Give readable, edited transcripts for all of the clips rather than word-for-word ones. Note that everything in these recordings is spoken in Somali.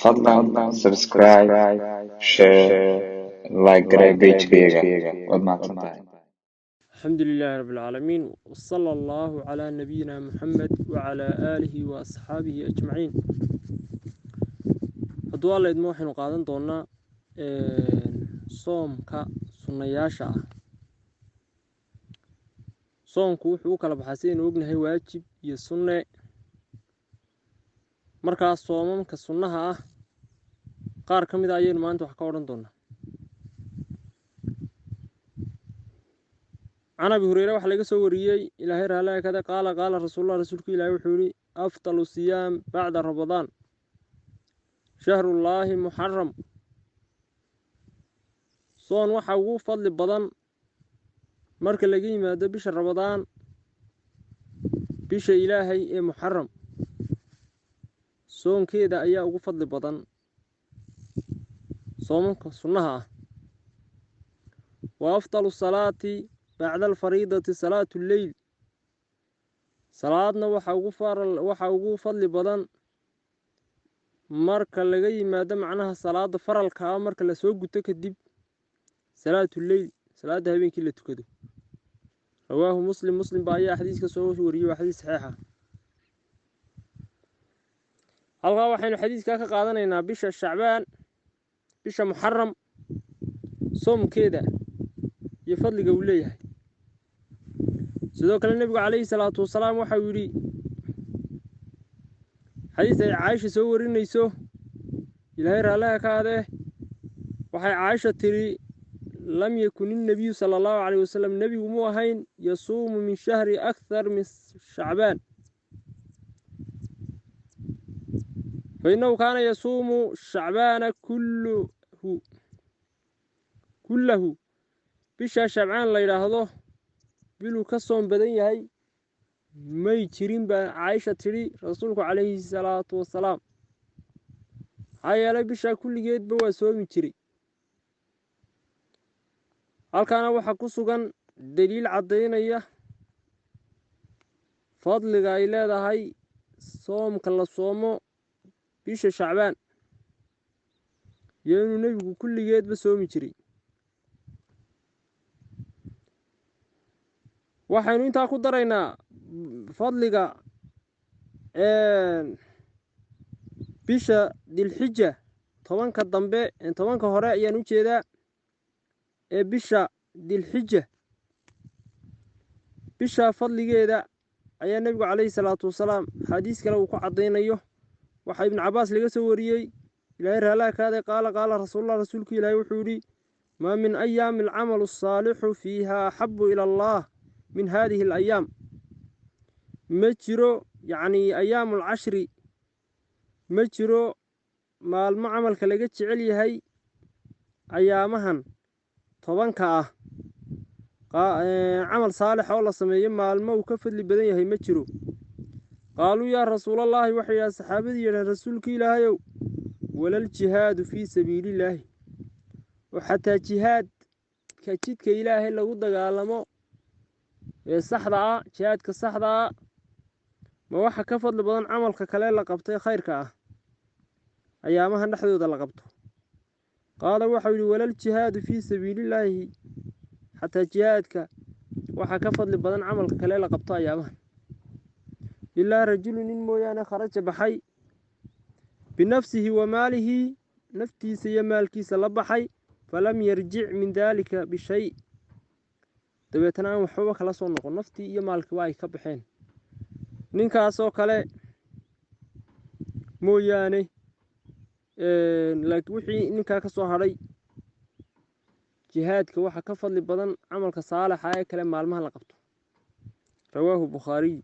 fadlan subscribe, share, like page-kayga waad mahadsantahay. الحمد لله رب العالمين وصلى الله على نبينا محمد وعلى آله وأصحابه أجمعين. هدو الله إدمو حين قادن دونا صوم كا سنياشا صوم كوحو كالبحاسين وقنهي واجب يسنة مركا صوم كسنها قار كميدا أيين ما أنتو حكاورن دونا. عن أبي هريرة وحلقة سورية إلى هير هلا كذا قال رسول الله رسولك إلى وحوري أفضل الصيام بعد رمضان شهر الله محرم. صون وحوو فضل بدن مرك لقي ما بش رمضان بش إلهي محرم صون كذا أيها فضل بدن صومك سنها. وأفضل الصلاة بعد الفريضة صلاة الليل صلاتنا وحا فضل بدن marka laga yimaado macnaha salaada faralka ah marka la soo guto kadib salaatul layl salaada habeenkii la tukado. rawaahu muslim baa ayaa xadiiska soo wariyay waa xadiis saxiix ah. halkaa waxaynu xadiiska ka qaadanaynaa bisha shacbaan bisha muxaram soomkeeda iyo fadliga uu leeyahay. sidoo kale nabigu calayhi salaatu wasalaam waxa uu yiri حديث عائشة سوري نيسو إلهي رالها كاده وحي عائشة تري لم يكن النبي صلى الله عليه وسلم نبي وموهين يصوم من شهر أكثر من شعبان فإنه كان يصوم شعبان كله بشا شعبان لا يراهضه بلو كسون بدنيه هاي may jirin baa Caaisha tiri rasuulku calayhi salaatu wasalaam hay'ala bisha kulligeedba waa soomi jiray. halkaana waxa ku sugan daliil cadeynaya fadliga ay leedahay soomka la soomo bisha shacbaan iyo inuu nabigu kulligeedba soomi jiray. waxaynu intaa ku daraynaa fadliga bisha dilxija tobanka dambe tobanka hore ayaan u jeedaa ee bisha dilxija bisha fadligeeda ayaa nabigu calayhi salaatu wasalaam xadiis kale uu ku cadeynayo. waxa ibn Cabbaas laga soo wariyay ilaahay raala kaade qaala rasuulullah rasuulku ilaahay wuxuu yiri ma min ayyaam al-amal as-salih fiha habbu ila Allah min hadhihi al-ayyaam مجرو يعني أيام العشر مجرو مع المعمل كلاجة علي هاي أيامهن طبعا عمل صالح والله سميه مع الموقف اللي بدنيه هاي مجرو. قالوا يا رسول الله وحي يا صحابي يا رسولك إلهي ولا الجهاد في سبيل الله وحتى جهاد كجد كإلهي اللي قد قالمو الصحراء جهاد كالصحراء ما waxa ka fadli badan amalka kale la qabtay khayrka ah ayaamaha dhaxdooda la qabto. qaala waxa uu walal jihaad fi sabiilillahi hatta jihaadka waxa ka fadli badan amalka kale la qabto ayaamaha illa rajulun mooyaane kharaja baxay binafsihi wa maalihi naftiisa iyo maalkiisa la baxay falam yarji' min dalika bi shay dabeetana waxba kala soo noqon naftii iyo maalkii way ka baxeen. ninkaasoo kale mooyaane laakiin wixii ninka ka soo haray jihaadka waxa ka fadli badan amalka saalaxa ee kale maalmaha la qabto. rawaahu Bukhari.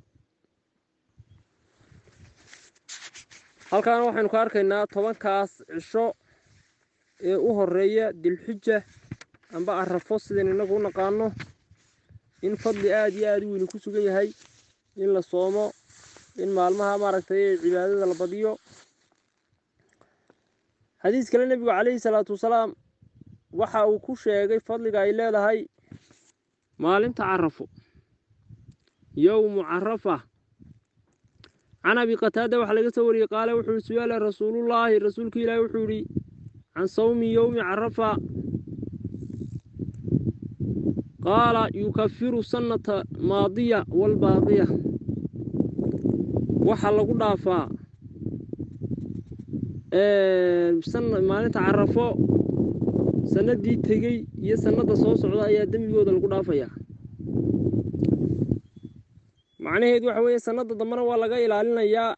halkaan waxaynu ka arkaynaa tobankaas cisho ee u horeeya dilxija amba arafo sideen inagu u naqaano in fadli aad iyo aad u weyn ku sugan yahay in la soomo in maalmaha maaragtay cibaadada la badiyo. xadiis kale nabiga calayhi salaatu wasalaam waxa uu ku sheegay fadliga ay leedahay maalinta carafo yawmu carafa عن أبي قتادة وحلقة سوري قال وحول سؤال رسول الله رسولك إلى وحولي عن صوم يوم عرفة قال يكفر سنة ماضية والباقية وحلق دافا سنة ما نتعرفه سنة دي تجي هي سنة صوص عضا يا دم يود القدافية معناه يدو حوي سنة ضمنا ولا جاي لعلنا يا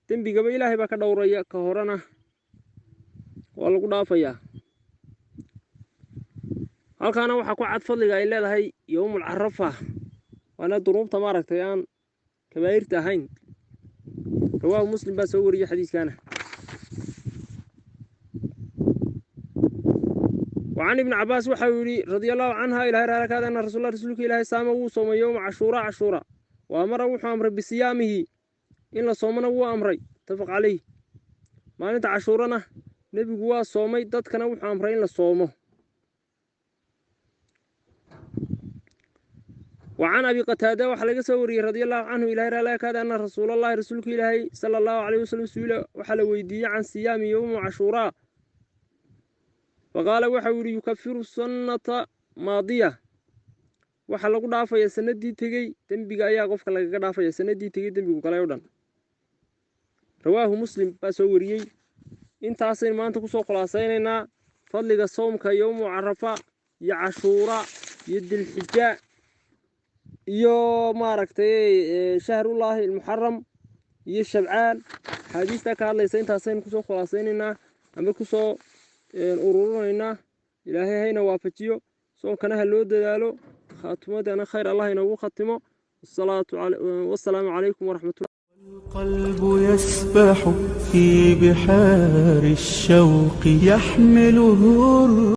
دم بيجي إلهي بك دورية كهرنا والقدافية هل كان وحكوا عد فضل قايل له هي يوم العرفة وأنا دروب تمارك تيان كبير تهين رواه مسلم بس هو رجع حديث كانه وعن ابن عباس وحوري رضي الله عنها إلى هذا أن رسولك إلهي سامه صوم يوم عاشوراء وأمر وحامر بصيامه إن صومنا هو أمري اتفق عليه ما أنت عاشورنا نبي جوا صومي ضد كنا وحامرين للصومه وعن أبي قتادة وحلق سوري رضي الله عنه إلى هذا أن رسول الله رسولك إلهي صلى الله عليه وسلم سئل وحل ويدي عن صيام يوم عاشوراء فقال وحوري يكفر السنة ماضية وحلق دافع سندي تجي تنبي أيها قف لك دافع سندي تجي تنبي قلايودان رواه مسلم بسوري انت أصلا ما أنت كسوق خلاصيننا فضل الصوم كيوم عرفة يا عاشوراء يد الحجاء يوم ماركتي شهر الله المحرم يشبعان حديثك الله يسنت أصلا كسوق خلاصيننا أما كسوق ururayna ilaahay hayna waafajiyo soonkana haloo dadaalo khaatimada khayr Allah inoogu khatimo wassalaamu calaykum waraxmatullahi القلب يسبح في بحار الشوق يحمله